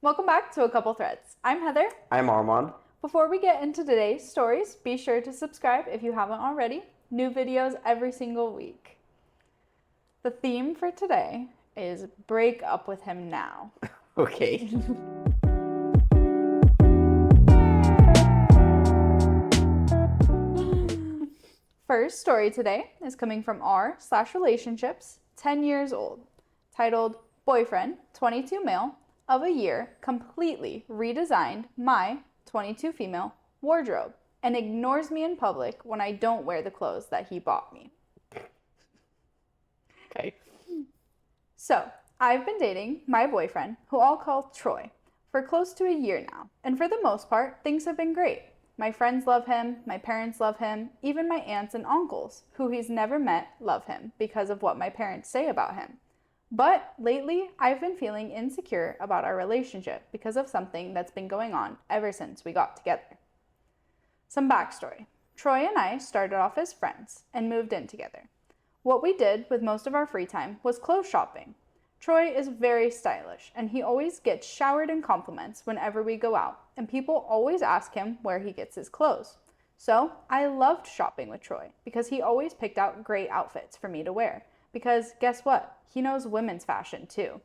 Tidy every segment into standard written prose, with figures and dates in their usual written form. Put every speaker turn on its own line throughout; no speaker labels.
Welcome back to A Couple Threads. I'm Heather.
I'm Armand.
Before we get into today's stories, be sure to subscribe if you haven't already. New videos every single week. The theme for today is break up with him now.
Okay.
First story today is coming from r/relationships, 10 years old, titled Boyfriend, 22 male, of a year completely redesigned my 22 female wardrobe and ignores me in public when I don't wear the clothes that he bought me.
Okay.
So, I've been dating my boyfriend, who I'll call Troy, for close to a year now, and for the most part, things have been great. My friends love him, my parents love him, even my aunts and uncles, who he's never met, love him because of what my parents say about him. But lately, I've been feeling insecure about our relationship because of something that's been going on ever since we got together. Some backstory. Troy and I started off as friends and moved in together. What we did with most of our free time was clothes shopping. Troy is very stylish, and he always gets showered in compliments whenever we go out, and people always ask him where he gets his clothes. So I loved shopping with Troy because he always picked out great outfits for me to wear, because guess what? He knows women's fashion too.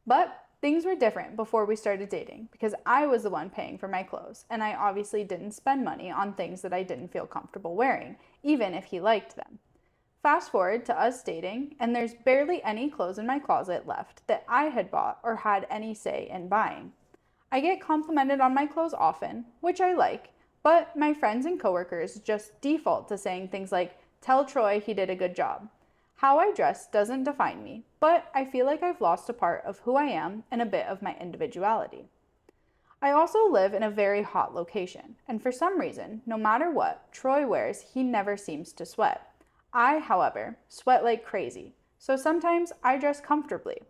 But things were different before we started dating because I was the one paying for my clothes, and I obviously didn't spend money on things that I didn't feel comfortable wearing, even if he liked them. Fast forward to us dating, and there's barely any clothes in my closet left that I had bought or had any say in buying. I get complimented on my clothes often, which I like, but my friends and coworkers just default to saying things like, "Tell Troy he did a good job." How I dress doesn't define me, but I feel like I've lost a part of who I am and a bit of my individuality. I also live in a very hot location, and for some reason, no matter what Troy wears, he never seems to sweat. I, however, sweat like crazy, so sometimes I dress comfortably.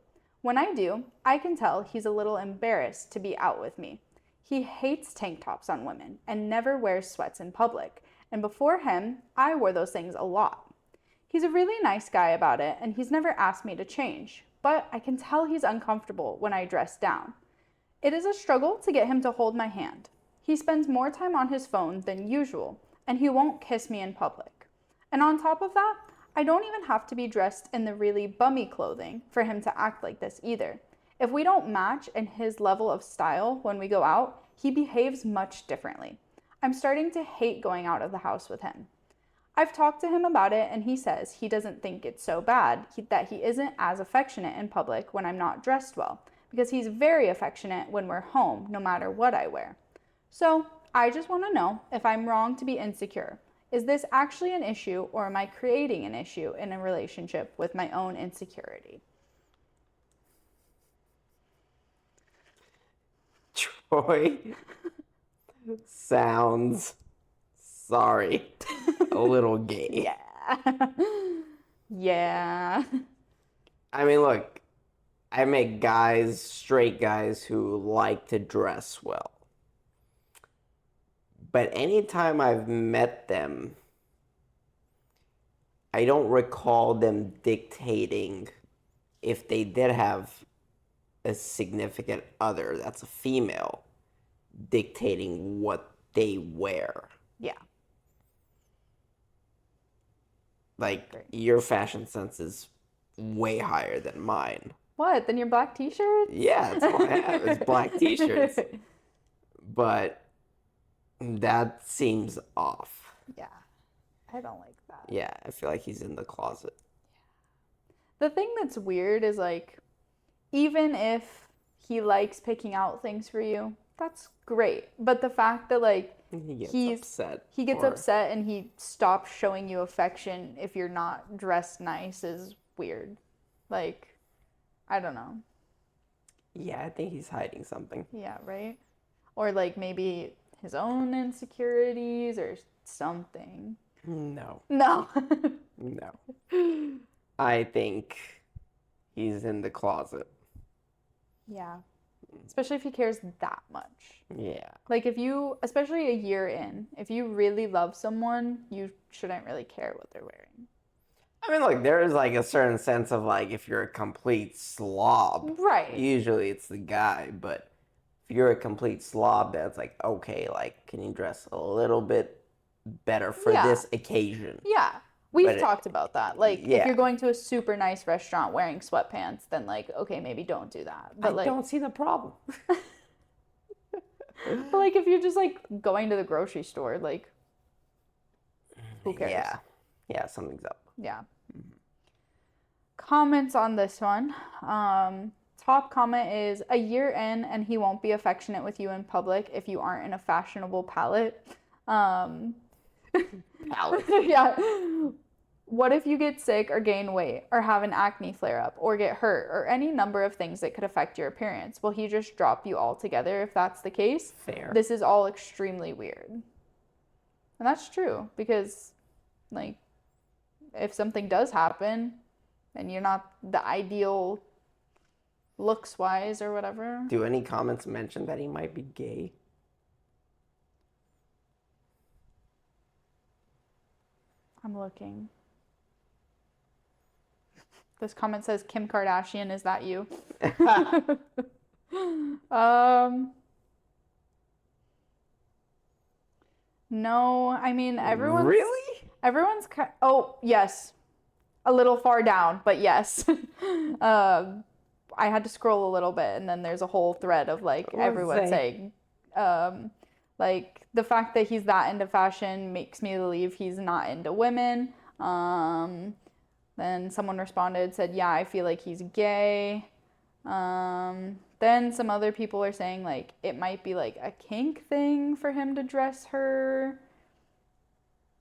When I do, I can tell he's a little embarrassed to be out with me. He hates tank tops on women and never wears sweats in public, and before him, I wore those things a lot. He's a really nice guy about it, and he's never asked me to change, but I can tell he's uncomfortable when I dress down. It is a struggle to get him to hold my hand. He spends more time on his phone than usual, and he won't kiss me in public. And on top of that, I don't even have to be dressed in the really bummy clothing for him to act like this either. If we don't match in his level of style when we go out, he behaves much differently. I'm starting to hate going out of the house with him. I've talked to him about it, and he says he doesn't think it's so bad, that he isn't as affectionate in public when I'm not dressed well, because he's very affectionate when we're home, no matter what I wear. So I just want to know if I'm wrong to be insecure. Is this actually an issue, or am I creating an issue in a relationship with my own insecurity?
Troy sounds, sorry, a little gay.
Yeah. Yeah.
I mean, look, I met guys, straight guys, who like to dress well. But anytime I've met them, I don't recall them dictating, if they did have a significant other that's a female, dictating what they wear.
Yeah.
Like,
Great.
your fashion sense is way higher than mine.
What? Then your black t-shirts?
Yeah, that's all I have is black t-shirts. But that seems off.
Yeah. I don't like that.
Yeah, I feel like he's in the closet.
The thing that's weird is, like, even if he likes picking out things for you, that's great. But the fact that, like,
He gets upset.
He gets upset and he stops showing you affection if you're not dressed nice is weird. Like, I don't know.
Yeah, I think he's hiding something.
Yeah, right? Or, like, maybe his own insecurities or something.
No.
No.
No. I think he's in the closet.
Yeah. Especially if he cares that much.
Yeah.
Like, if you, especially a year in, if you really love someone, you shouldn't really care what they're wearing.
I mean, like, there is, like, a certain sense of, like, if you're a complete slob,
Right.
usually it's the guy, but if you're a complete slob, that's like, okay, like, can you dress a little bit better for
Yeah.
this occasion?
Yeah.
But
We've talked about that. Like, if
yeah,
you're going to a super nice restaurant wearing sweatpants, then, like, okay, maybe don't do that.
I
But, like,
don't see the problem.
if you're just, like, going to the grocery store, like, who cares?
Yeah, yeah, something's up.
Yeah. Comments on this one. Top comment is a year in and he won't be affectionate with you in public if you aren't in a fashionable palette. Um,
Palette.
yeah. What if you get sick or gain weight or have an acne flare up or get hurt or any number of things that could affect your appearance? Will he just drop you altogether if that's the case?
Fair.
This is all extremely weird. And that's true because, like, if something does happen and you're not the ideal looks wise or whatever.
Do any comments mention that he might be gay?
I'm looking. This comment says Kim Kardashian, is that you? No, I mean
Really?
oh, yes. A little far down, but yes. I had to scroll a little bit and then there's a whole thread of like everyone saying like the fact that he's that into fashion makes me believe he's not into women. Then someone responded, said, yeah, I feel like he's gay. Then some other people are saying like it might be like a kink thing for him to dress her.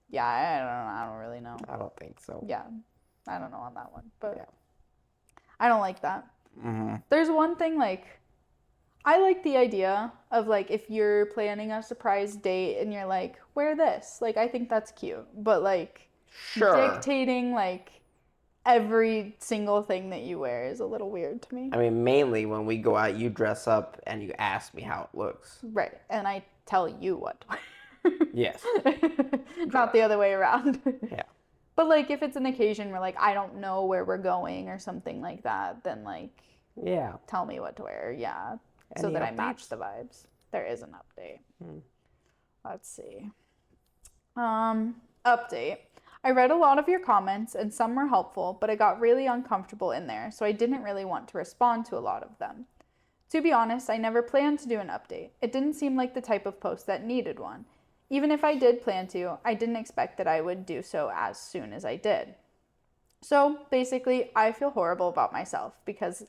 Yeah, I don't really know.
I don't think so.
Yeah, I don't know on that one, but
Yeah.
I don't like that.
Mm-hmm.
There's one thing like I like the idea of like if you're planning a surprise date and you're like, wear this. Like I think that's cute. But like
Sure.
dictating like every single thing that you wear is a little weird to me.
I mean, mainly when we go out, you dress up and you ask me how it looks.
Right. And I tell you what to wear.
Yes.
Not the other way around.
Yeah.
But like if it's an occasion where like I don't know where we're going or something like that, then like
Yeah.
tell me what to wear. Yeah. So
Any
that
updates?
I match the vibes. There is an update. Let's see. Update. I read a lot of your comments and some were helpful, but I got really uncomfortable in there, so I didn't really want to respond to a lot of them. To be honest, I never planned to do an update. It didn't seem like the type of post that needed one. Even if I did plan to, I didn't expect that I would do so as soon as I did. So basically, I feel horrible about myself because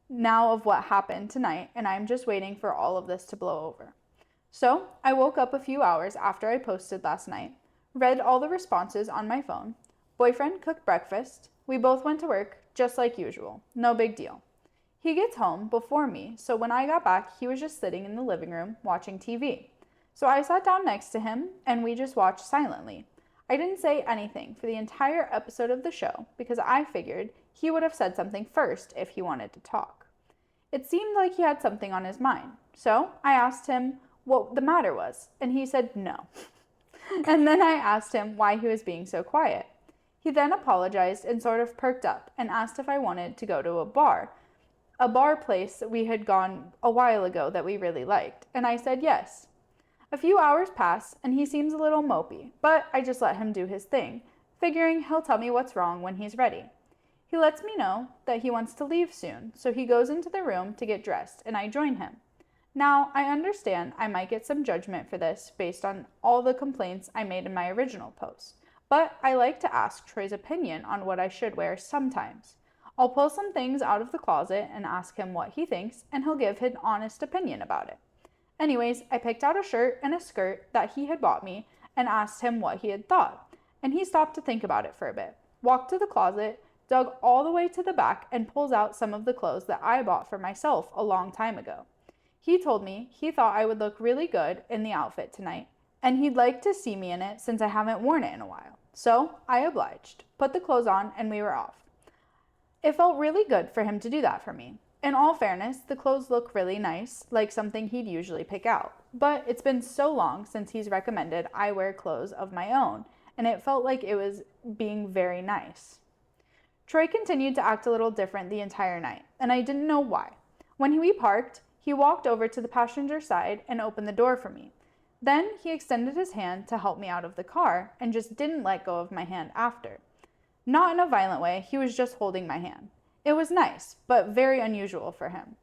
now of what happened tonight, and I'm just waiting for all of this to blow over. So I woke up a few hours after I posted last night, read all the responses on my phone. Boyfriend cooked breakfast. We both went to work, just like usual. No big deal. He gets home before me, so when I got back, he was just sitting in the living room watching TV. So I sat down next to him, and we just watched silently. I didn't say anything for the entire episode of the show because I figured he would have said something first if he wanted to talk. It seemed like he had something on his mind, so I asked him what the matter was, and he said no. And then I asked him why he was being so quiet. He then apologized and sort of perked up and asked if I wanted to go to a bar place that we had gone a while ago that we really liked, and I said yes. A few hours pass, and he seems a little mopey, but I just let him do his thing, figuring he'll tell me what's wrong when he's ready. He lets me know that he wants to leave soon, so he goes into the room to get dressed, and I join him. Now, I understand I might get some judgment for this based on all the complaints I made in my original post, but I like to ask Troy's opinion on what I should wear sometimes. I'll pull some things out of the closet and ask him what he thinks, and he'll give his honest opinion about it. Anyways, I picked out a shirt and a skirt that he had bought me and asked him what he had thought, and he stopped to think about it for a bit, walked to the closet, dug all the way to the back, and pulls out some of the clothes that I bought for myself a long time ago. He told me he thought I would look really good in the outfit tonight, and he'd like to see me in it since I haven't worn it in a while. So I obliged, put the clothes on, and we were off. It felt really good for him to do that for me. In all fairness, the clothes look really nice, like something he'd usually pick out. But it's been so long since he's recommended I wear clothes of my own, and it felt like it was being very nice. Troy continued to act a little different the entire night, and I didn't know why. When we parked, he walked over to the passenger side and opened the door for me. Then he extended his hand to help me out of the car and just didn't let go of my hand after. Not in a violent way, he was just holding my hand. It was nice, but very unusual for him.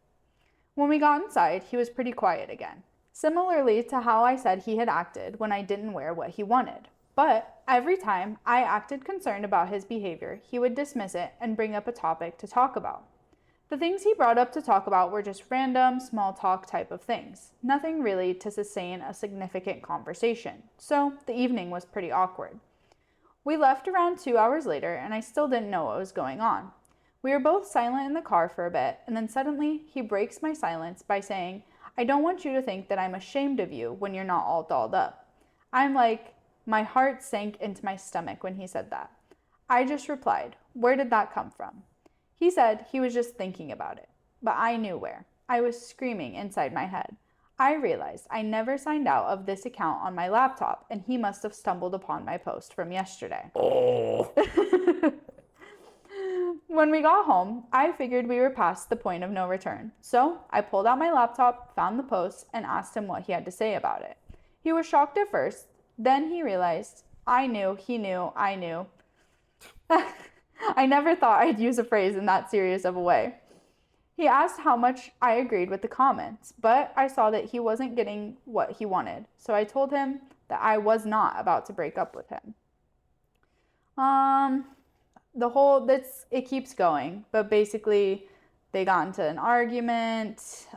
When we got inside, he was pretty quiet again, similarly to how I said he had acted when I didn't wear what he wanted. But every time I acted concerned about his behavior, he would dismiss it and bring up a topic to talk about. The things he brought up to talk about were just random, small talk type of things, nothing really to sustain a significant conversation, so the evening was pretty awkward. We left around 2 hours later, and I still didn't know what was going on. We were both silent in the car for a bit, and then suddenly he breaks my silence by saying, "I don't want you to think that I'm ashamed of you when you're not all dolled up." I'm like, my heart sank into my stomach when he said that. I just replied, "Where did that come from?" He said he was just thinking about it, but I knew where. I was screaming inside my head. I realized I never signed out of this account on my laptop, and he must have stumbled upon my post from yesterday.
Oh.
When we got home, I figured we were past the point of no return. So I pulled out my laptop, found the post, and asked him what he had to say about it. He was shocked at first. Then he realized I knew, he knew, I knew. I never thought I'd use a phrase in that serious of a way. He asked how much I agreed with the comments, but I saw that he wasn't getting what he wanted. So I told him that I was not about to break up with him. It keeps going, but basically they got into an argument.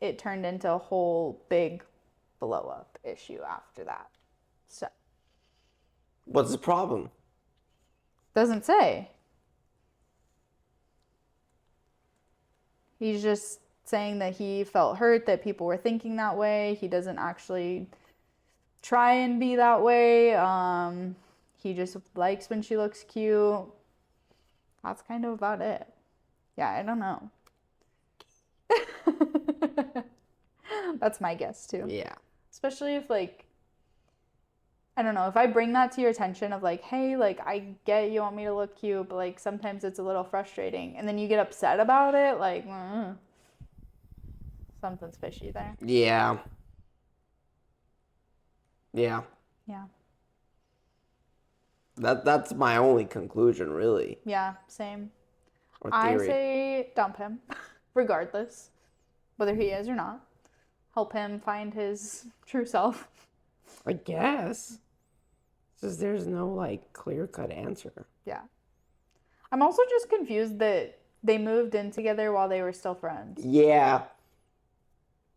It turned into a whole big blow up issue after that. So.
What's the problem?
Doesn't say. He's just saying that he felt hurt that people were thinking that way. He doesn't actually try and be that way. He just likes when she looks cute. That's kind of about it. Yeah, I don't know. That's my guess too.
Yeah.
Especially if I don't know, if I bring that to your attention of hey, I get you want me to look cute, but sometimes it's a little frustrating. And then you get upset about it, something's fishy there.
Yeah. Yeah.
Yeah.
That's my only conclusion, really.
Yeah, same.
Or
I
theory.
say dump him, regardless, whether he is or not. Help him find his true self.
I guess. Because there's no clear-cut answer.
Yeah. I'm also just confused that they moved in together while they were still friends.
Yeah.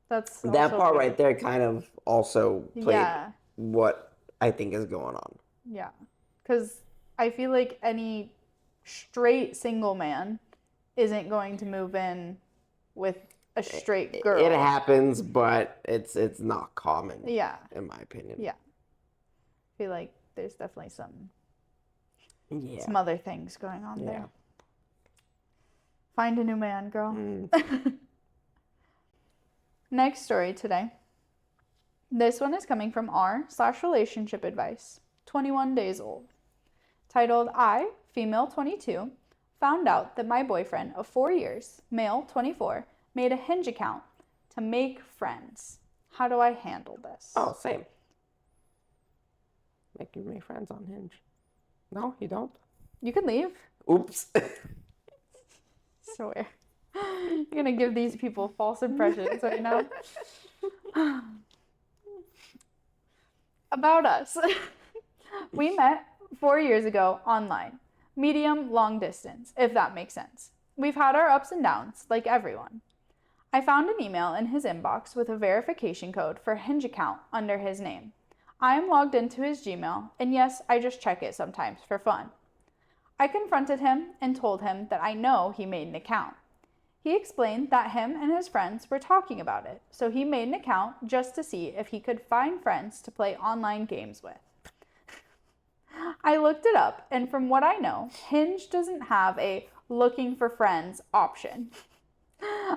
That's
that part
weird.
right there kind of also played
Yeah.
what I think is going on.
Yeah. Because I feel like any straight single man isn't going to move in with a straight girl.
It happens, but it's not common.
Yeah.
In my opinion.
Yeah. I feel like there's definitely some
Yeah.
some other things going on
Yeah.
there. Find a new man, girl. Next story today. This one is coming from r/relationship advice, 21 days old. Titled, I, female 22, found out that my boyfriend of 4 years, male 24, made a Hinge account to make friends. How do I handle this?
Oh, same. You make friends on Hinge. No, you don't?
You can leave.
Oops.
So weird. You're going to give these people false impressions right now. About us. We met 4 years ago online. Medium, long distance, if that makes sense. We've had our ups and downs, like everyone. I found an email in his inbox with a verification code for a Hinge account under his name. I am logged into his Gmail, and yes, I just check it sometimes for fun. I confronted him and told him that I know he made an account. He explained that him and his friends were talking about it, so he made an account just to see if he could find friends to play online games with. I looked it up, and from what I know, Hinge doesn't have a looking for friends option.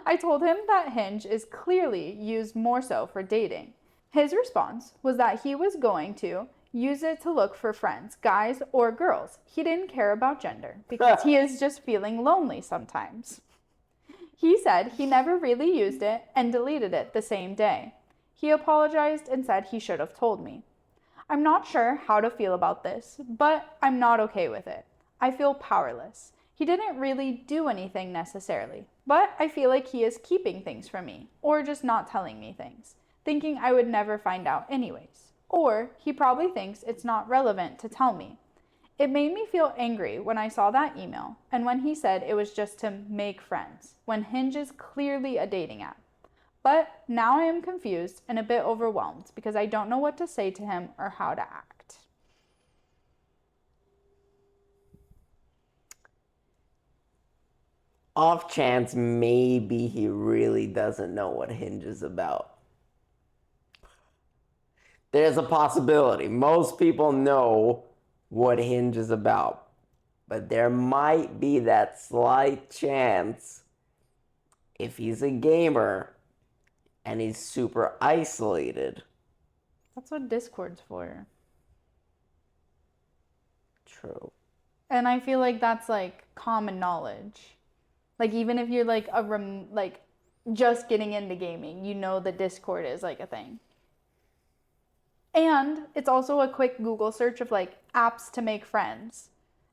I told him that Hinge is clearly used more so for dating. His response was that he was going to use it to look for friends, guys or girls. He didn't care about gender because he is just feeling lonely sometimes. He said he never really used it and deleted it the same day. He apologized and said he should have told me. I'm not sure how to feel about this, but I'm not okay with it. I feel powerless. He didn't really do anything necessarily, but I feel like he is keeping things from me, or just not telling me things, thinking I would never find out anyways. Or he probably thinks it's not relevant to tell me. It made me feel angry when I saw that email and when he said it was just to make friends, when Hinge is clearly a dating app. But now I am confused and a bit overwhelmed because I don't know what to say to him or how to act.
Off chance, maybe he really doesn't know what Hinge is about. There's a possibility. Most people know what Hinge is about. But there might be that slight chance, if he's a gamer and he's super isolated.
That's what Discord's for.
True.
And I feel like that's like common knowledge. Like even if you're like just getting into gaming, you know that Discord is like a thing. And it's also a quick Google search of like apps to make friends.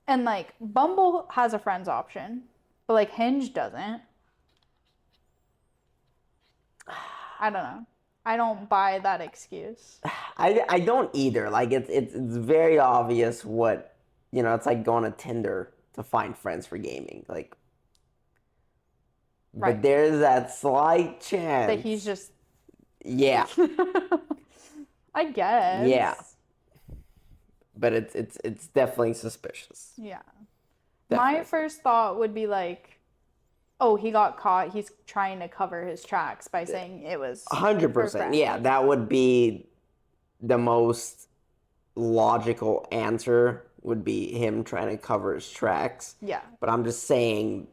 And like Bumble has a friends option, but like Hinge doesn't. I don't know. I don't buy that excuse.
I don't either. Like it's very obvious what, it's like going to Tinder to find friends for gaming. Like,
Right.
But there's that slight chance
that he's just
yeah.
I guess.
Yeah. But it's definitely suspicious.
Yeah.
Definitely.
My first thought would be like, oh, he got caught. He's trying to cover his tracks by saying it was
100%. Yeah, that would be the most logical answer, would be him trying to cover his tracks.
Yeah.
But I'm just saying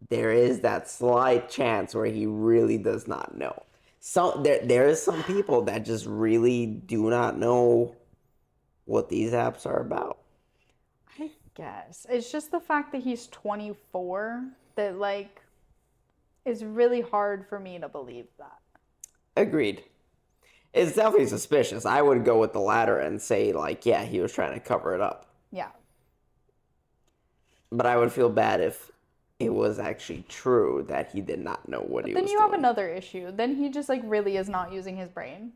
there is that slight chance where he really does not know. So there is some people that just really do not know what these apps are about.
I guess. It's just the fact that he's 24 that like is really hard for me to believe that.
Agreed. It's definitely suspicious. I would go with the latter and say, like, yeah, he was trying to cover it up.
Yeah.
But I would feel bad if it was actually true that he did not know what he was doing.
Then you have another issue. Then he just like really is not using his brain.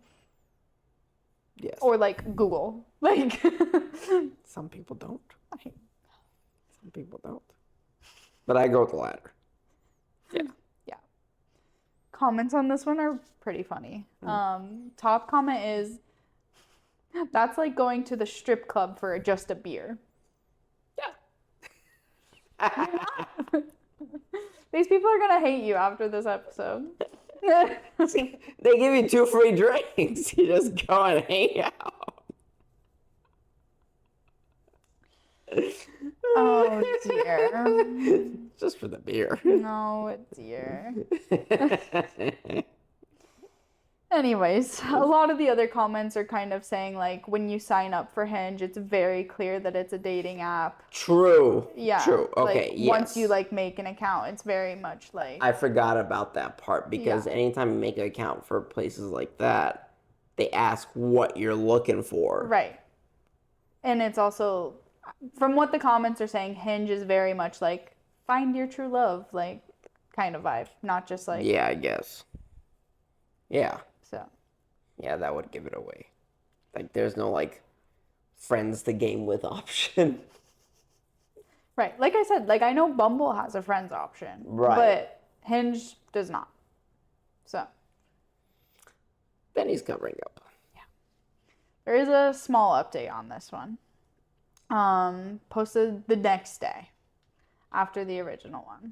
Yes.
Or like Google. Like
some people don't. Some people don't. But I go with the latter. Yeah.
Yeah. Comments on this one are pretty funny. Top comment is, that's like going to the strip club for just a beer. These people are gonna hate you after this episode.
They give you 2 free drinks. You just go and hang out.
Oh dear.
Just for the beer.
No dear. Anyways, a lot of the other comments are kind of saying like when you sign up for Hinge, it's very clear that it's a dating app.
True.
Yeah.
True. Okay.
Like,
yes.
Once you like make an account, it's very much like
I forgot about that part because anytime you make an account for places like that, they ask what you're looking for.
Right. And it's also, from what the comments are saying, Hinge is very much like find your true love, like kind of vibe, not just like.
Yeah, I guess. Yeah.
So.
Yeah, that would give it away. Like, there's no like friends to game with option.
Right. Like I said, like I know Bumble has a friends option.
Right.
But Hinge does not. So.
Then he's covering up.
Yeah. There is a small update on this one. Posted the next day after the original one.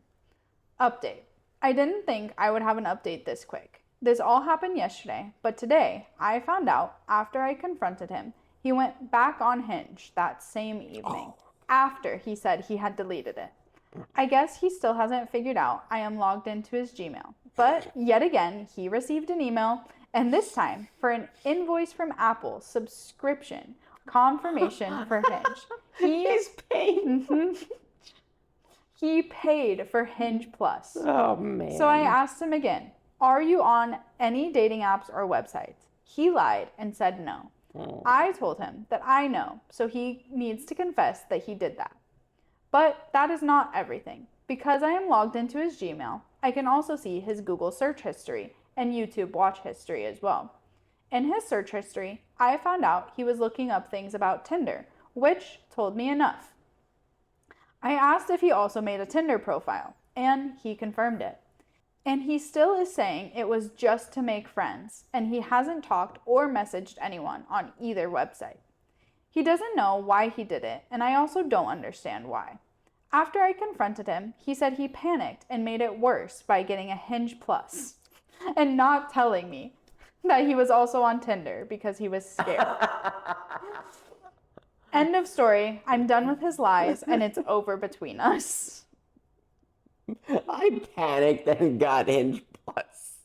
Update. I didn't think I would have an update this quick. This all happened yesterday, but today I found out after I confronted him, he went back on Hinge that same evening after he said he had deleted it. I guess he still hasn't figured out I am logged into his Gmail, but yet again, he received an email, and this time for an invoice from Apple subscription confirmation for Hinge.
He's paying.
He paid for Hinge Plus.
Oh, man.
So I asked him again, are you on any dating apps or websites? He lied and said no. I told him that I know, so he needs to confess that he did that. But that is not everything. Because I am logged into his Gmail, I can also see his Google search history and YouTube watch history as well. In his search history, I found out he was looking up things about Tinder, which told me enough. I asked if he also made a Tinder profile, and he confirmed it. And he still is saying it was just to make friends, and he hasn't talked or messaged anyone on either website. He doesn't know why he did it, and I also don't understand why. After I confronted him, he said he panicked and made it worse by getting a Hinge Plus and not telling me that he was also on Tinder because he was scared. End of story. I'm done with his lies, and it's over between us.
I panicked and got Hinge Plus.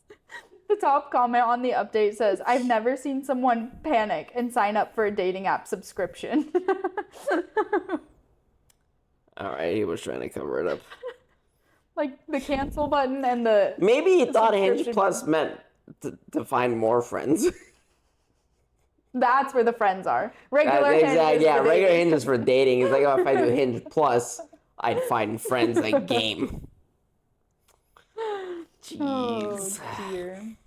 The top comment on the update says, I've never seen someone panic and sign up for a dating app subscription.
All right, he was trying to cover it up.
Like the cancel button and the...
Maybe he thought Hinge
subscription
Plus
button.
meant to find more friends.
That's where the friends are. Regular Hinge
Exactly.
is
Yeah,
for
regular
dating.
Hinge is for dating. It's like, oh, if I do Hinge Plus, I'd find friends like game. Jeez.
Oh, dear.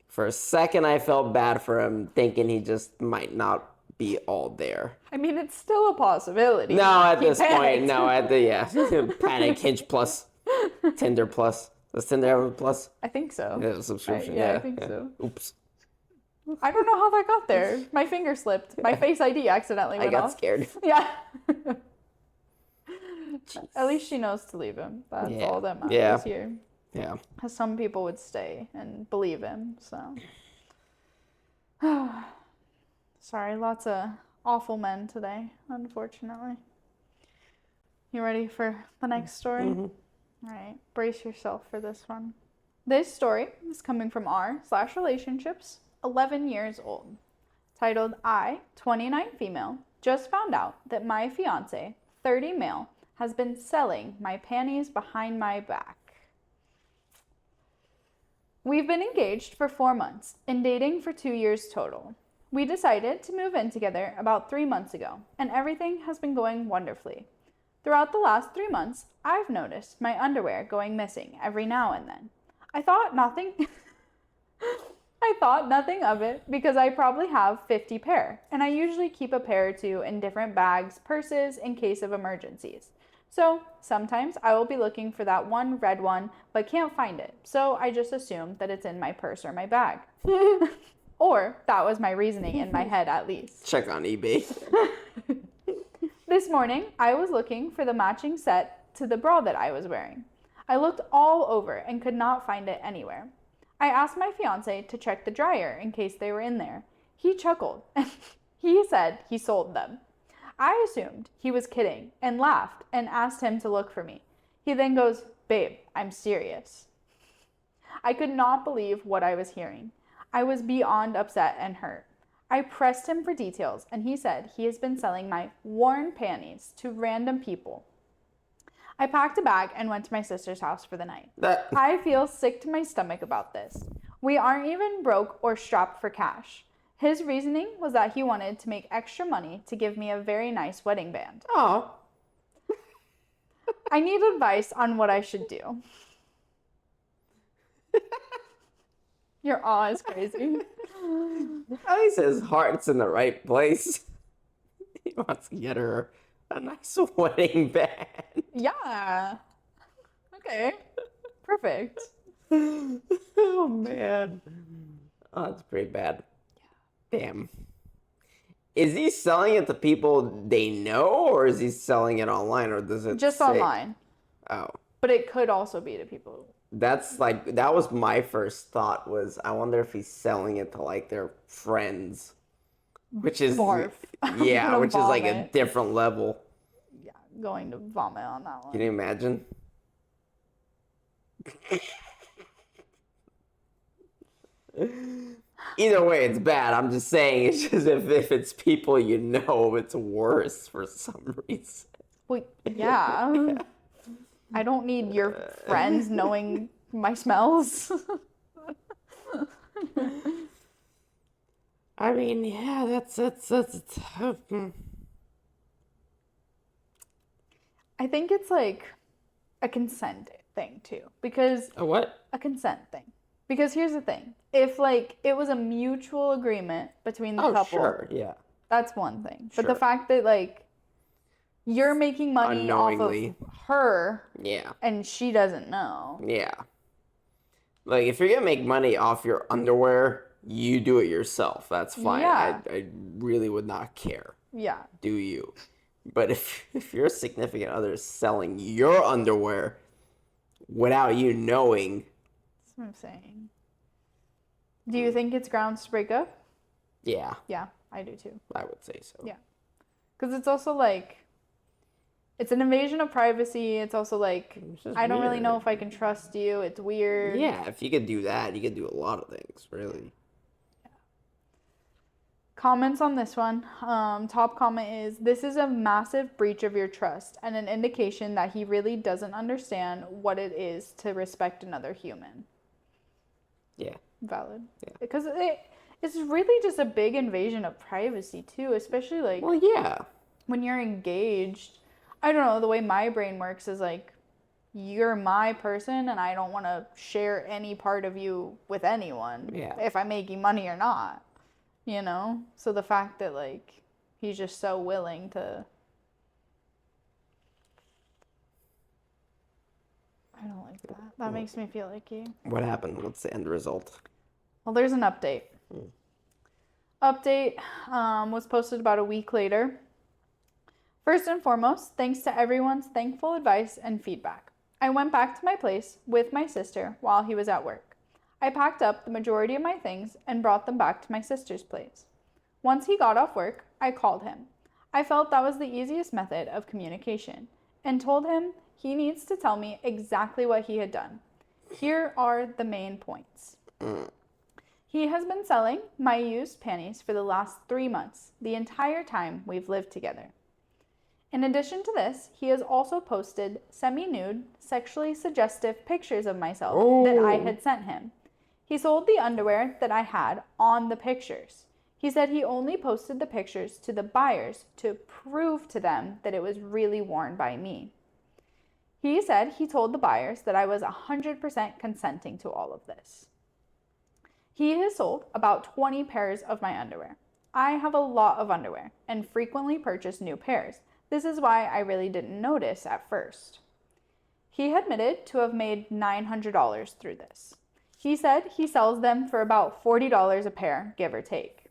For a second, I felt bad for him, thinking he just might not be all there.
I mean, it's still a possibility.
No, at
He
this point,
panicked.
no, Panic, Hinge Plus, Tinder Plus. Does Tinder have a plus?
I think so.
Yeah, subscription.
Yeah, I
Yeah,
think so.
Oops.
I don't know how that got there. My finger slipped. My Face ID accidentally
I
went
got
off.
scared.
Yeah. At least she knows to leave him. That's
Yeah.
all that matters
Yeah.
here.
Yeah.
Because some people would stay and believe him, so. Sorry, lots of awful men today, unfortunately. You ready for the next story?
Mm-hmm.
All right, brace yourself for this one. This story is coming from r/relationships, 11 years old. Titled, I, 29 female, just found out that my fiance, 30 male, has been selling my panties behind my back. We've been engaged for 4 months and dating for 2 years total. We decided to move in together about 3 months ago, and everything has been going wonderfully. Throughout the last 3 months, I've noticed my underwear going missing every now and then. I thought nothing of it because I probably have 50 pair, and I usually keep a pair or two in different bags, purses, in case of emergencies. So sometimes I will be looking for that one red one, but can't find it. So I just assume that it's in my purse or my bag. Or that was my reasoning in my head at least.
Check on eBay.
This morning, I was looking for the matching set to the bra that I was wearing. I looked all over and could not find it anywhere. I asked my fiance to check the dryer in case they were in there. He chuckled. He said he sold them. I assumed he was kidding and laughed and asked him to look for me. He then goes, "Babe, I'm serious." I could not believe what I was hearing. I was beyond upset and hurt. I pressed him for details, and he said he has been selling my worn panties to random people. I packed a bag and went to my sister's house for the night. I feel sick to my stomach about this. We aren't even broke or strapped for cash. His reasoning was that he wanted to make extra money to give me a very nice wedding band.
Oh.
I need advice on what I should do. Your awe is crazy.
At least his heart's in the right place. He wants to get her a nice wedding band.
Yeah. Okay. Perfect.
Oh, man. Oh, that's pretty bad. Damn. Is he selling it to people they know, or is he selling it online, or does it
Just
say...
online.
Oh.
But it could also be to people.
That's like, that was my first thought, was I wonder if he's selling it to like their friends. Which is...
Barf.
Yeah,
I'm
which is
gonna
like a
vomit.
different level.
Yeah, going to vomit on that one.
Can you imagine? Either way, it's bad. I'm just saying, it's just if it's people you know, it's worse for some reason.
Well, yeah. I don't need your friends knowing my smells.
I mean, yeah, that's tough.
I think it's like a consent thing too, because
A what?
a consent thing. Because here's the thing. If like it was a mutual agreement between the
Oh,
couple,
sure, yeah.
that's one thing. But the
Sure.
fact that like you're making money off of
Unknowingly.
her
Yeah,
and she doesn't know.
yeah. Like, if you're gonna make money off your underwear, you do it yourself. That's fine.
Yeah.
I really would not care.
Yeah.
Do you? But if your significant other is selling your underwear without you knowing,
That's what I'm saying. Do you think it's grounds to break up?
yeah,
Yeah, I do too.
I would say so.
Yeah. Because it's also like, it's an invasion of privacy. It's also like,
just
I don't really know
weird.
if I can trust you. It's weird.
Yeah, if you could do that, you could do a lot of things, really.
Comments on this one. Top comment is, this is a massive breach of your trust and an indication that he really doesn't understand what it is to respect another human.
Yeah.
Valid.
Yeah.
Because it's really just a big invasion of privacy too, especially like
Well, yeah.
when you're engaged. I don't know, the way my brain works is like, you're my person and I don't want to share any part of you with anyone.
Yeah.
If I'm making money or not, you know? So the fact that like he's just so willing to, I don't like that. That makes me feel icky.
What happened? What's the end result?
Well, there's an update. Update was posted about a week later. First and foremost, thanks to everyone's thankful advice and feedback. I went back to my place with my sister while he was at work. I packed up the majority of my things and brought them back to my sister's place. Once he got off work, I called him. I felt that was the easiest method of communication and told him he needs to tell me exactly what he had done. Here are the main points. He has been selling my used panties for the last 3 months, the entire time we've lived together. In addition to this, he has also posted semi-nude, sexually suggestive pictures of myself that I had sent him. He sold the underwear that I had on the pictures. He said he only posted the pictures to the buyers to prove to them that it was really worn by me. He said he told the buyers that I was 100% consenting to all of this. He has sold about 20 pairs of my underwear. I have a lot of underwear and frequently purchase new pairs. This is why I really didn't notice at first. He admitted to have made $900 through this. He said he sells them for about $40 a pair, give or take.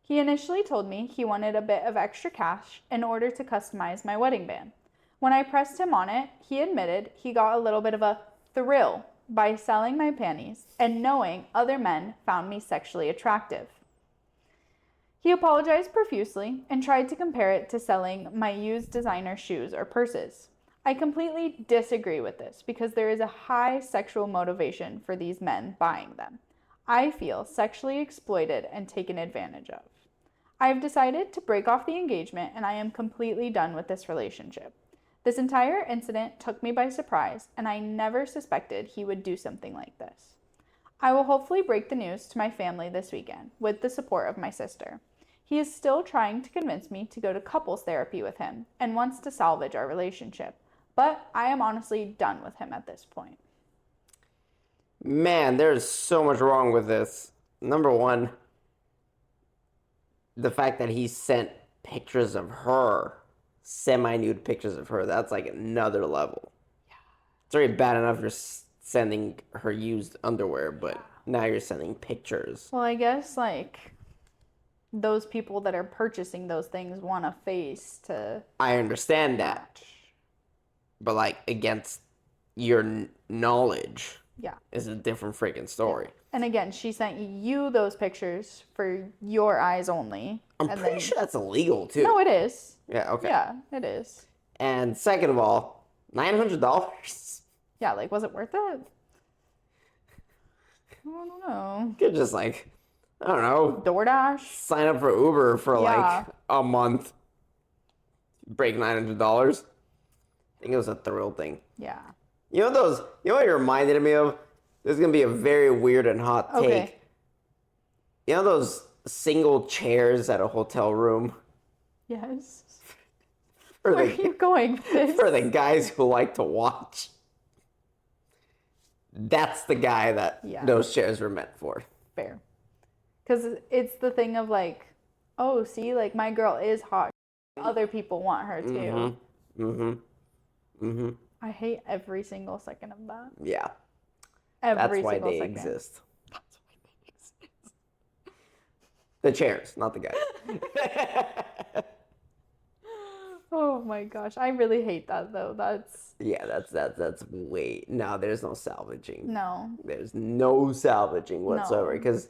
He initially told me he wanted a bit of extra cash in order to customize my wedding band. When I pressed him on it, he admitted he got a little bit of a thrill by selling my panties and knowing other men found me sexually attractive. He apologized profusely and tried to compare it to selling my used designer shoes or purses. I completely disagree with this because there is a high sexual motivation for these men buying them. I feel sexually exploited and taken advantage of. I have decided to break off the engagement and I am completely done with this relationship. This entire incident took me by surprise and I never suspected he would do something like this. I will hopefully break the news to my family this weekend with the support of my sister. He is still trying to convince me to go to couples therapy with him and wants to salvage our relationship, but I am honestly done with him at this point.
Man, there's so much wrong with this. Number one, the fact that he sent pictures of her, semi-nude pictures of her, that's like another level. Yeah. It's already bad enough you're sending her used underwear, but now you're sending pictures.
Well, I guess like those people that are purchasing those things want a face to...
I understand that. But like against your knowledge is a different freaking story.
And again, she sent you those pictures for your eyes only.
I'm pretty sure that's illegal too.
No, it is.
Yeah, okay.
Yeah, it is.
And second of all, $900?
Yeah, like, was it worth it? I don't know.
You could just like I don't know.
DoorDash.
Sign up for Uber for
Yeah.
like a month. Break $900. I think it was a thrill thing.
Yeah.
You know those? You know what it reminded me of? This is gonna be a very weird and hot take.
Okay.
You know those single chairs at a hotel room
Yes.
for
Where are you going with this?
for the guys who like to watch? That's the guy that those chairs were meant for.
Fair. Because it's the thing of like, oh, see, like my girl is hot. Other people want her too. I hate every single second of that.
Yeah.
Every
That's why
single
they
second.
exist. That's why they exist. The chairs, not the guys.
Oh my gosh, I really hate that though. That's
way. No, there's no salvaging.
no.
There's no salvaging whatsoever. Because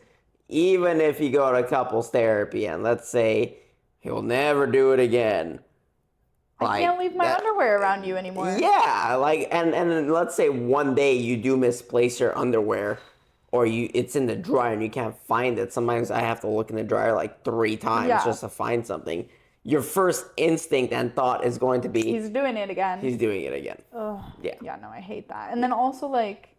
even if you go to couples therapy and let's say he'll never do it again.
I can't leave my underwear around you anymore.
Yeah, like and then let's say one day you do misplace your underwear or it's in the dryer and you can't find it. Sometimes I have to look in the dryer like 3 times just to find something. Your first instinct and thought is going to be
he's doing it again.
He's doing it again.
Ugh. Yeah, no, I hate that. And then also like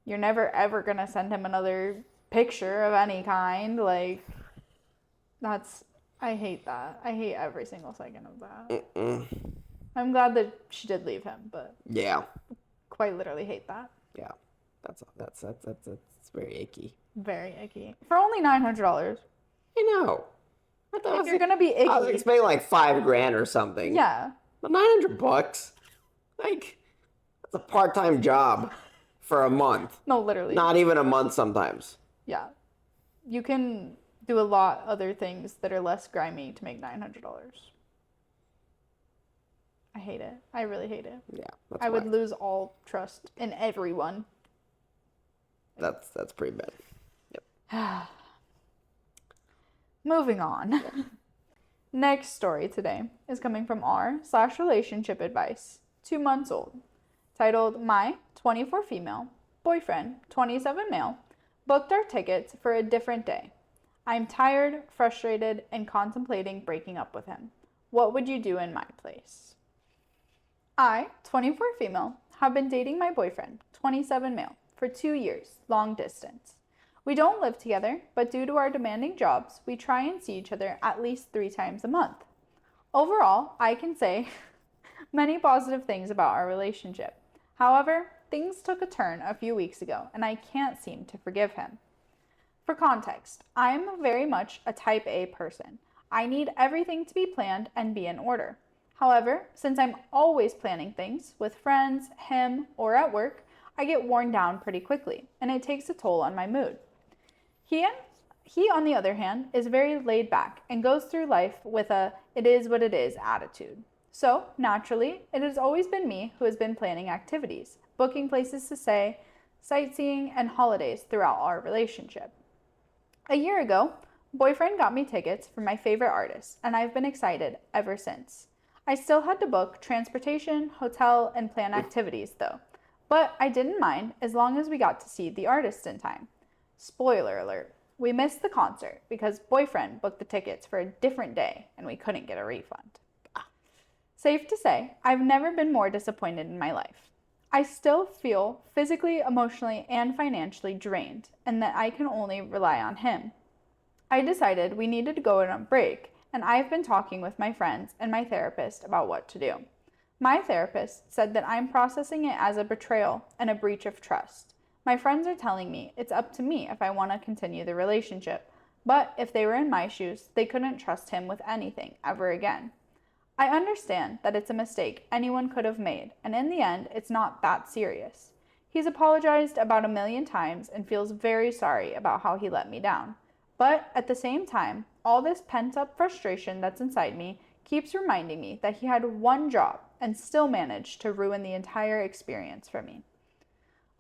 you're never ever gonna send him another picture of any kind. Like I hate that. I hate every single second of that. I'm glad that she did leave him, but quite literally hate that.
Yeah, that's very icky.
Very icky for only $900.
I know.
If you're gonna be icky,
I was expecting like $5,000 or something.
Yeah,
but $900, like that's a part-time job for a month.
No, literally.
Not even a month sometimes.
Yeah, you can do a lot other things that are less grimy to make $900. I hate it. I really hate it.
Yeah,
I would lose all trust in everyone.
That's pretty bad. Yep.
Moving on. Next story today is coming from r/relationship advice, 2 months old, titled My 24 female boyfriend, 27 male, booked our tickets for a different day. I'm tired, frustrated, and contemplating breaking up with him. What would you do in my place? I, 24 female, have been dating my boyfriend, 27 male, for 2 years, long distance. We don't live together, but due to our demanding jobs, we try and see each other at least 3 times a month. Overall, I can say many positive things about our relationship. However, things took a turn a few weeks ago, and I can't seem to forgive him. For context, I'm very much a type A person. I need everything to be planned and be in order. However, since I'm always planning things with friends, him, or at work, I get worn down pretty quickly, and it takes a toll on my mood. He, on the other hand, is very laid back and goes through life with a it is what it is attitude. So, naturally, it has always been me who has been planning activities, booking places to stay, sightseeing, and holidays throughout our relationship. A year ago, boyfriend got me tickets for my favorite artist, and I've been excited ever since. I still had to book transportation, hotel, and plan activities, though. But I didn't mind as long as we got to see the artist in time. Spoiler alert, we missed the concert because boyfriend booked the tickets for a different day and we couldn't get a refund. Safe to say, I've never been more disappointed in my life. I still feel physically, emotionally, and financially drained and that I can only rely on him. I decided we needed to go on a break, and I've been talking with my friends and my therapist about what to do. My therapist said that I'm processing it as a betrayal and a breach of trust. My friends are telling me it's up to me if I want to continue the relationship, but if they were in my shoes, they couldn't trust him with anything ever again. I understand that it's a mistake anyone could have made, and in the end, it's not that serious. He's apologized about 1,000,000 times and feels very sorry about how he let me down. But at the same time, all this pent-up frustration that's inside me keeps reminding me that he had one job and still managed to ruin the entire experience for me.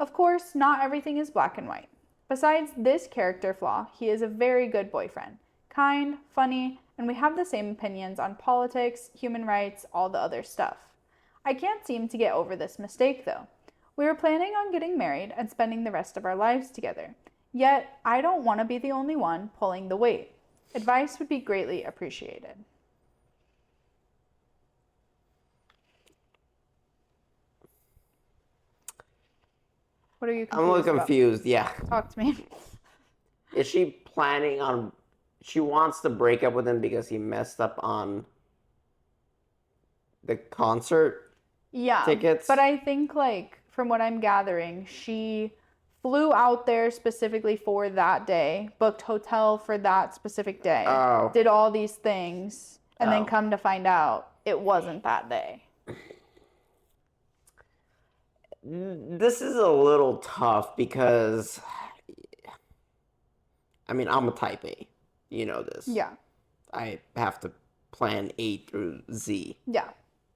Of course, not everything is black and white. Besides this character flaw, he is a very good boyfriend, kind, funny, and we have the same opinions on politics, human rights, all the other stuff. I can't seem to get over this mistake though. We were planning on getting married and spending the rest of our lives together. Yet, I don't want to be the only one pulling the weight. Advice would be greatly appreciated. What are you
I'm a little
confused about?
confused. Yeah.
Talk to me.
Is she planning on? She wants to break up with him because he messed up on the concert
Yeah,
tickets.
but I think like from what I'm gathering, she flew out there specifically for that day, booked hotel for that specific day,
Oh.
did all these things, and then
Oh.
come to find out it wasn't that day.
This is a little tough because, I mean, I'm a type A. You know this.
Yeah.
I have to plan A through Z,
Yeah.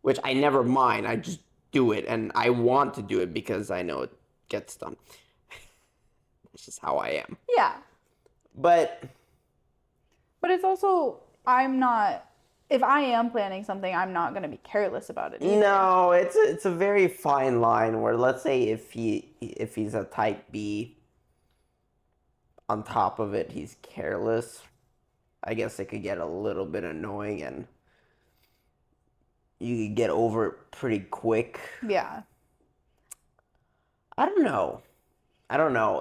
which I never mind. I just do it, and I want to do it because I know it gets done. That's just how I am.
Yeah.
But
it's also I'm not if I am planning something, I'm not going to be careless about it either.
no, it's a very fine line where, let's say, if he's a type B, on top of it he's careless. I guess it could get a little bit annoying, and you could get over it pretty quick.
Yeah.
I don't know.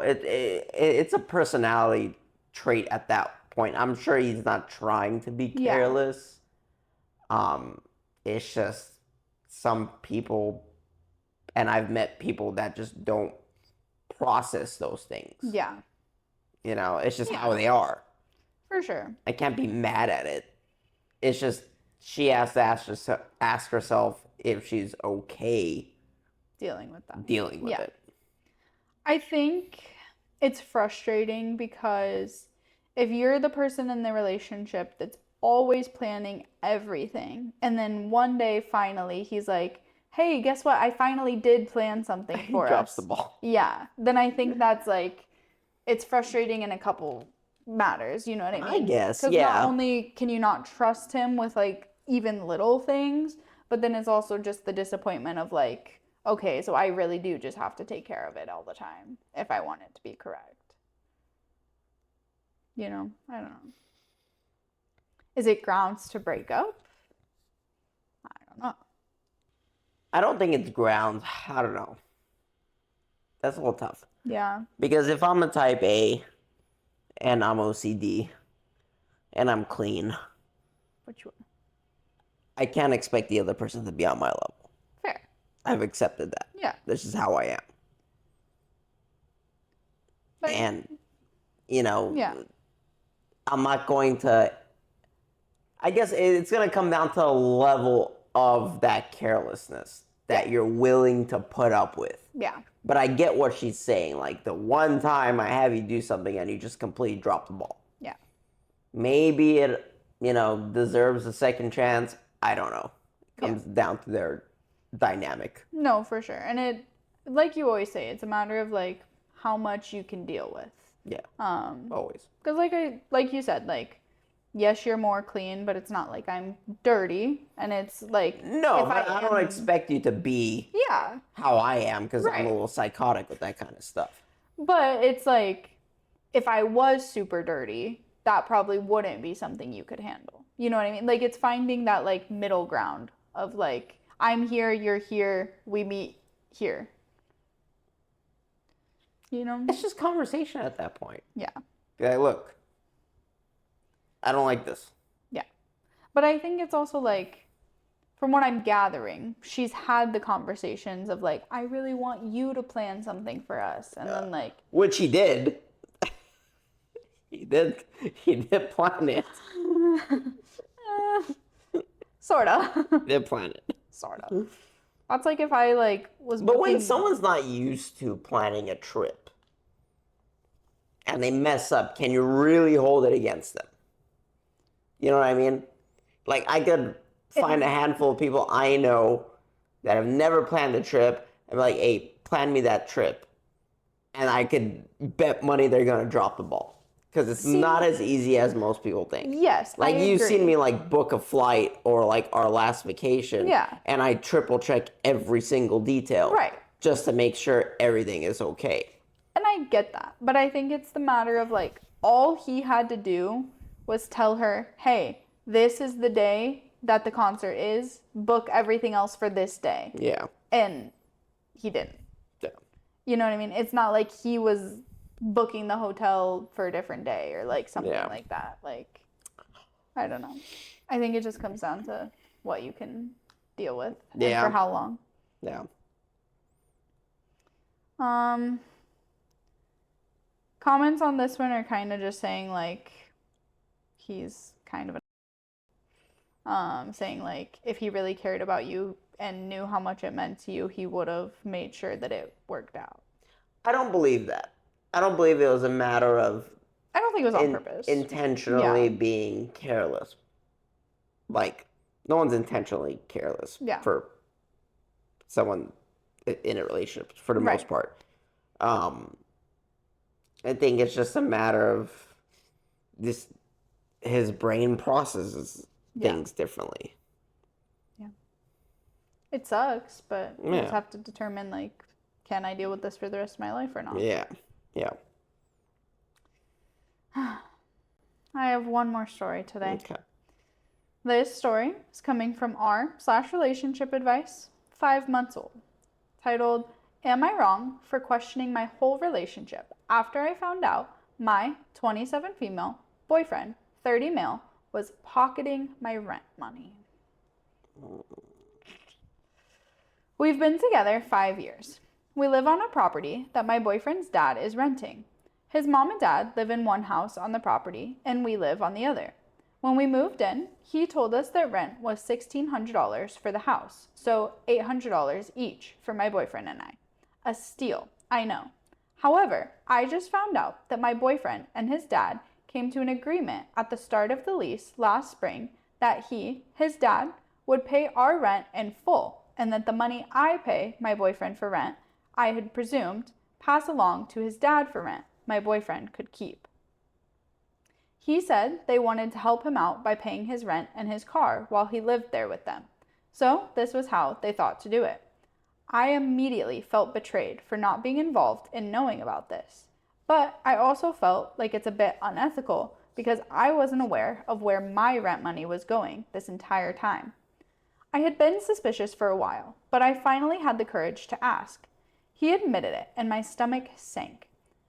It's a personality trait at that point. I'm sure he's not trying to be careless. It's just some people, and I've met people that just don't process those things.
Yeah.
It's just how they are.
For sure.
I can't be mad at it. It's just she has to ask herself if she's okay
Dealing with that.
dealing with it.
I think it's frustrating because if you're the person in the relationship that's always planning everything, and then one day finally he's like, hey, guess what? I finally did plan something for us.
Drops the ball.
Yeah. Then I think that's like, it's frustrating in a couple matters. You know what I mean?
I guess,
Because
yeah.
not only can you not trust him with like even little things, but then it's also just the disappointment of like, okay, so I really do just have to take care of it all the time if I want it to be correct. I don't know. Is it grounds to break up? I don't know.
I don't think it's grounds. I don't know. That's a little tough.
Yeah.
Because if I'm a type A and I'm OCD and I'm clean,
Which one?
I can't expect the other person to be on my level.
Fair.
I've accepted that.
Yeah.
This is how I am.
But,
And,
yeah.
I'm not going to, I guess it's going to come down to a level of that carelessness that you're willing to put up with.
Yeah.
But I get what she's saying. Like, the one time I have you do something and you just completely drop the ball.
Yeah.
Maybe it, deserves a second chance. I don't know. It comes down to their dynamic.
No, for sure. And it, like you always say, it's a matter of like how much you can deal with.
Yeah. Always.
Because like you said, like, yes, you're more clean, but it's not like I'm dirty. And it's like,
No, but I don't expect you to be how I am, because I'm a little psychotic with that kind of stuff.
But it's like, if I was super dirty, that probably wouldn't be something you could handle. You know what I mean? Like, it's finding that like middle ground of like, I'm here, you're here, we meet here.
It's just conversation at that point.
Yeah.
Be like, look, I don't like this.
Yeah. But I think it's also like, from what I'm gathering, she's had the conversations of like, I really want you to plan something for us. And then like,
which he did. He did plan it.
Sort of.
Did plan it.
Sort of. That's like if I like was
But when
booking-
someone's not used to planning a trip and they mess up, can you really hold it against them? You know what I mean? Like, I could find a handful of people I know that have never planned a trip and be like, hey, plan me that trip. And I could bet money they're going to drop the ball. Because it's not as easy as most people think.
Yes,
like,
I
you've
agree.
seen me like book a flight or like our last vacation.
Yeah.
And I triple check every single detail.
Right.
Just to make sure everything is okay.
And I get that. But I think it's the matter of like, all he had to do was tell her, hey, this is the day that the concert is. Book everything else for this day.
Yeah.
And he didn't.
Yeah.
You know what I mean? It's not like he was booking the hotel for a different day or like something like that. Like, I don't know. I think it just comes down to what you can deal with and for how long.
Yeah.
Comments on this one are kind of just saying like he's kind of saying like if he really cared about you and knew how much it meant to you, he would have made sure that it worked out.
I don't believe that. I don't believe it was a matter of
I don't think it was on purpose.
Intentionally being careless. Like, no one's intentionally careless for someone in a relationship, for the most part. I think it's just a matter of his brain processes things differently.
Yeah. It sucks, but you just have to determine, like, can I deal with this for the rest of my life or not?
Yeah. Yeah.
I have one more story today.
Okay.
This story is coming from r/relationship advice, 5 months old, titled, Am I Wrong for Questioning My Whole Relationship After I Found Out My 27 female boyfriend, 30 male, was pocketing my rent money? We've been together 5 years. We live on a property that my boyfriend's dad is renting. His mom and dad live in one house on the property, and we live on the other. When we moved in, he told us that rent was $1,600 for the house, so $800 each for my boyfriend and I. A steal, I know. However, I just found out that my boyfriend and his dad came to an agreement at the start of the lease last spring that his dad, would pay our rent in full, and that the money I pay my boyfriend for rent, I had presumed, pass along to his dad for rent my boyfriend could keep. He said they wanted to help him out by paying his rent and his car while he lived there with them. So this was how they thought to do it. I immediately felt betrayed for not being involved in knowing about this. But I also felt like it's a bit unethical because I wasn't aware of where my rent money was going this entire time. I had been suspicious for a while, but I finally had the courage to ask. He admitted it, and my stomach sank.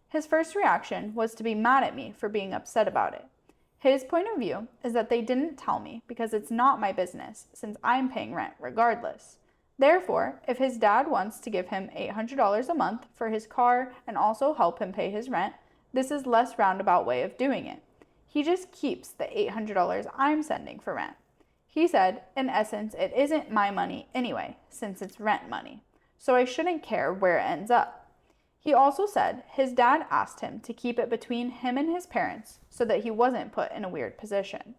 His first reaction was to be mad at me for being upset about it. His point of view is that they didn't tell me because it's not my business since I'm paying rent regardless. Therefore, if his dad wants to give him $800 a month for his car and also help him pay his rent, this is less roundabout way of doing it. He just keeps the $800 I'm sending for rent. He said, in essence, it isn't my money anyway, since it's rent money, so I shouldn't care where it ends up. He also said his dad asked him to keep it between him and his parents so that he wasn't put in a weird position.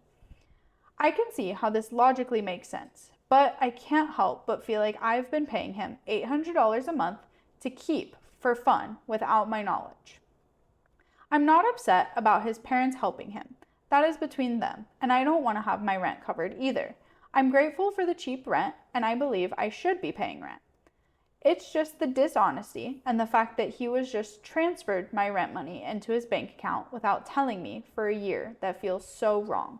I can see how this logically makes sense, but I can't help but feel like I've been paying him $800 a month to keep for fun without my knowledge. I'm not upset about his parents helping him. That is between them, and I don't want to have my rent covered either. I'm grateful for the cheap rent, and I believe I should be paying rent. It's just the dishonesty and the fact that he was just transferred my rent money into his bank account without telling me for a year that feels so wrong.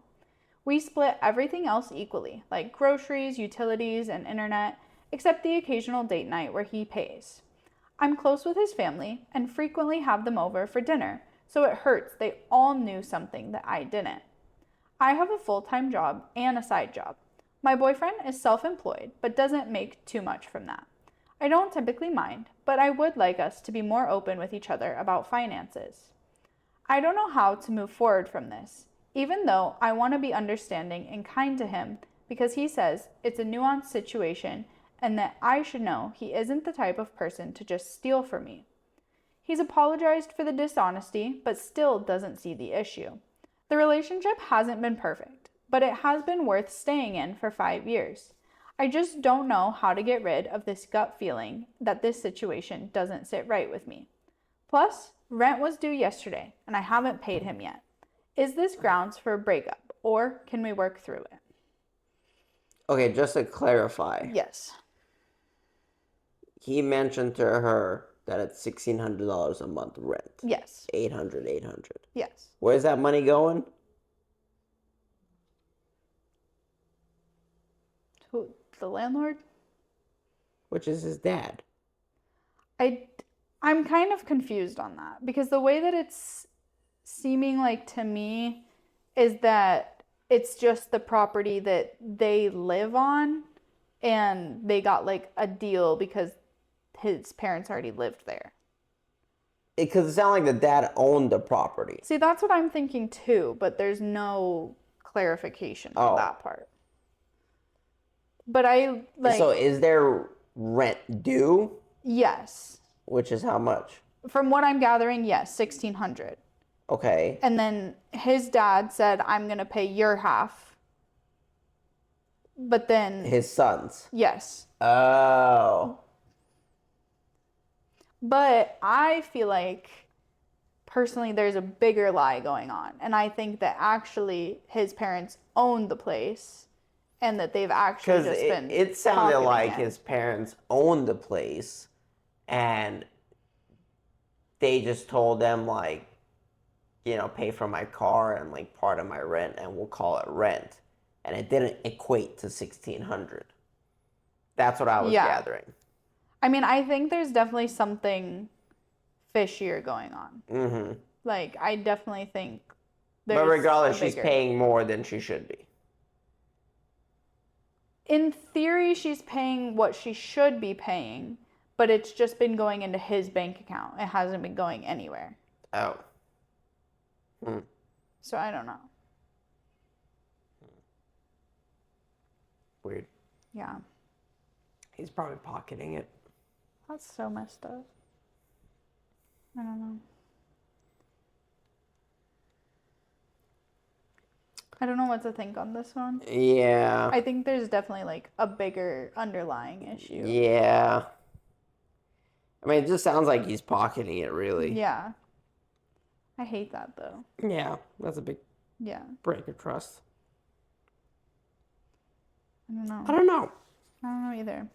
We split everything else equally, like groceries, utilities, and internet, except the occasional date night where he pays. I'm close with his family and frequently have them over for dinner, so it hurts they all knew something that I didn't. I have a full-time job and a side job. My boyfriend is self-employed, but doesn't make too much from that. I don't typically mind, but I would like us to be more open with each other about finances. I don't know how to move forward from this, even though I want to be understanding and kind to him because he says it's a nuanced situation and that I should know he isn't the type of person to just steal from me. He's apologized for the dishonesty, but still doesn't see the issue. The relationship hasn't been perfect, but it has been worth staying in for 5 years. I just don't know how to get rid of this gut feeling that this situation doesn't sit right with me. Plus, rent was due yesterday, and I haven't paid him yet. Is this grounds for a breakup, or can we work through it?
Okay, just to clarify.
Yes.
He mentioned to her That it's $1,600 a month rent.
Yes.
800.
Yes.
Where's that money going?
Who, the landlord?
Which is his dad.
I'm kind of confused on that because the way that it's seeming like to me is that it's just the property that they live on and they got like a deal because his parents already lived there.
Because it sounded like the dad owned the property.
See, that's what I'm thinking too, but there's no clarification on that part. But I like.
So is there rent due?
Yes.
Which is how much?
From what I'm gathering, yes, 1,600.
Okay.
And then his dad said, I'm going to pay your half. But then.
His sons?
Yes.
Oh.
But I feel like, personally, there's a bigger lie going on. And I think that actually his parents owned the place and that they've actually just been.
It sounded like
it.
his parents owned the place and they just told them, like, you know, pay for my car and like part of my rent and we'll call it rent. And it didn't equate to 1,600. That's what I was gathering.
I mean, I think there's definitely something fishier going on.
Mm-hmm.
Like, I definitely think there's.
But regardless, she's paying more than she should be.
In theory, she's paying what she should be paying, but it's just been going into his bank account. It hasn't been going anywhere.
Oh.
So I don't know.
Weird.
Yeah.
He's probably pocketing it.
That's so messed up. I don't know. I don't know what to think on this one.
Yeah.
I think there's definitely like a bigger underlying issue.
Yeah. I mean, it just sounds like he's pocketing it, really.
Yeah. I hate that though.
Yeah, that's a big break of trust.
I don't know.
I don't know
Either.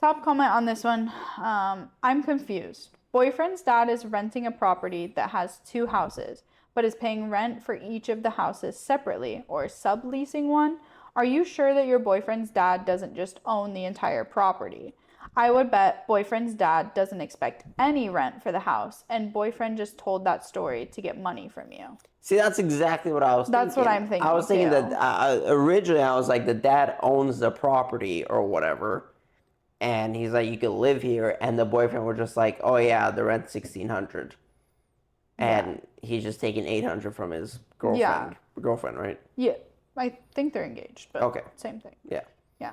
Top comment on this one. I'm confused. Boyfriend's dad is renting a property that has 2 houses, but is paying rent for each of the houses separately or subleasing one. Are you sure that your boyfriend's dad doesn't just own the entire property? I would bet boyfriend's dad doesn't expect any rent for the house, and boyfriend just told that story to get money from you.
See, that's exactly what I was thinking.
That's what I'm thinking.
I was thinking that originally I was like, the dad owns the property or whatever, and he's like, you can live here, and the boyfriend was just like, oh yeah, the rent's 1,600, and he's just taking 800 from his girlfriend.
Yeah.
Girlfriend, right?
Yeah, I think they're engaged, but
okay,
same thing.
Yeah.
Yeah.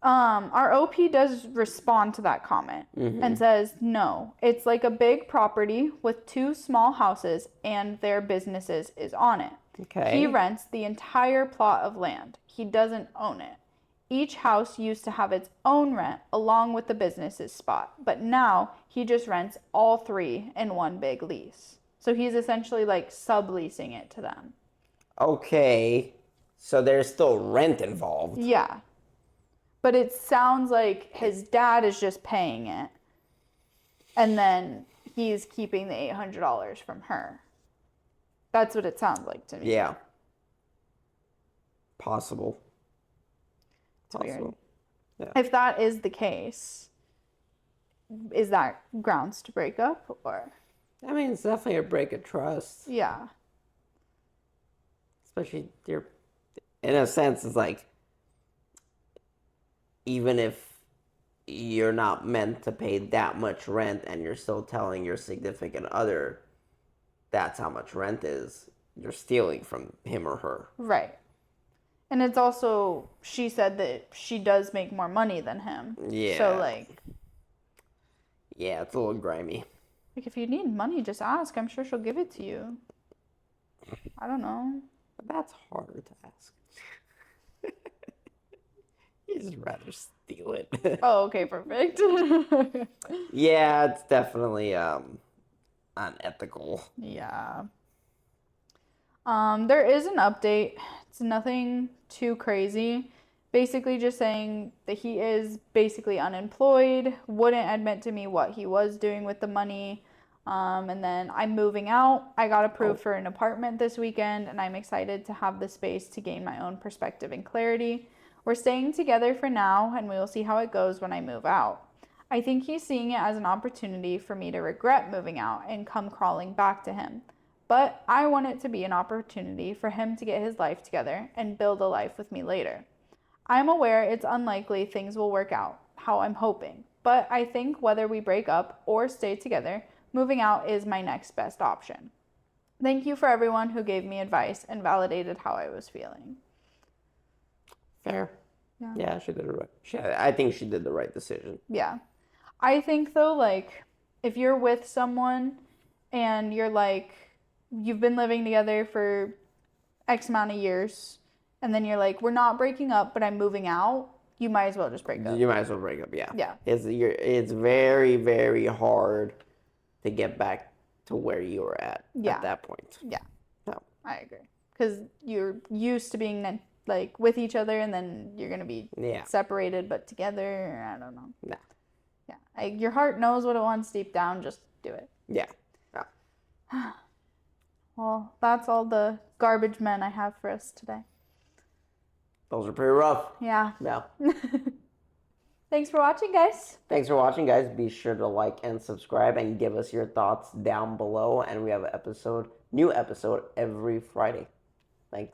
Our OP does respond to that comment and says, no, it's like a big property with 2 small houses and their businesses is on it.
Okay.
He rents the entire plot of land. He doesn't own it. Each house used to have its own rent along with the business's spot, but now he just rents all 3 in one big lease. So he's essentially like subleasing it to them.
Okay. So there's still rent involved.
Yeah. But it sounds like his dad is just paying it. And then he's keeping the $800 from her. That's what it sounds like to me.
Yeah. Possible.
It's weird.
Yeah.
If that is the case, is that grounds to break up or?
I mean, it's definitely a break of trust.
Yeah.
Especially in a sense, it's like, even if you're not meant to pay that much rent and you're still telling your significant other that's how much rent is, you're stealing from him or her.
Right. And it's also, she said that she does make more money than him.
Yeah.
So, like.
Yeah, it's a little grimy.
Like, if you need money, just ask. I'm sure she'll give it to you. I don't know.
But that's harder to ask. You just rather steal it.
Oh, okay, perfect.
Yeah, it's definitely unethical.
Yeah. There is an update. It's nothing too crazy. basically just saying that he is basically unemployed, wouldn't admit to me what he was doing with the money. And then I'm moving out. I got approved for an apartment this weekend, and I'm excited to have the space to gain my own perspective and clarity. We're staying together for now, and we will see how it goes when I move out. I think he's seeing it as an opportunity for me to regret moving out and come crawling back to him. But I want it to be an opportunity for him to get his life together and build a life with me later. I'm aware it's unlikely things will work out how I'm hoping, but I think whether we break up or stay together, moving out is my next best option. Thank you for everyone who gave me advice and validated how I was feeling.
Fair.
Yeah.
Yeah, she did it right. I think she did the right decision.
Yeah. I think though, like, if you're with someone and you're like, you've been living together for X amount of years, and then you're like, we're not breaking up, but I'm moving out, you might as well just break up.
You might as well break up, yeah.
Yeah.
It's very, very hard to get back to where you were at that point.
Yeah.
No.
I agree. Because you're used to being like with each other, and then you're going to be separated but together. I don't know.
No.
Yeah. Your heart knows what it wants deep down. Just do it.
Yeah.
Well, that's all the garbage men I have for us today.
Those are pretty rough.
Yeah.
Yeah.
Thanks for watching, guys.
Thanks for watching, guys. Be sure to like and subscribe and give us your thoughts down below. And we have an new episode every Friday. Thanks.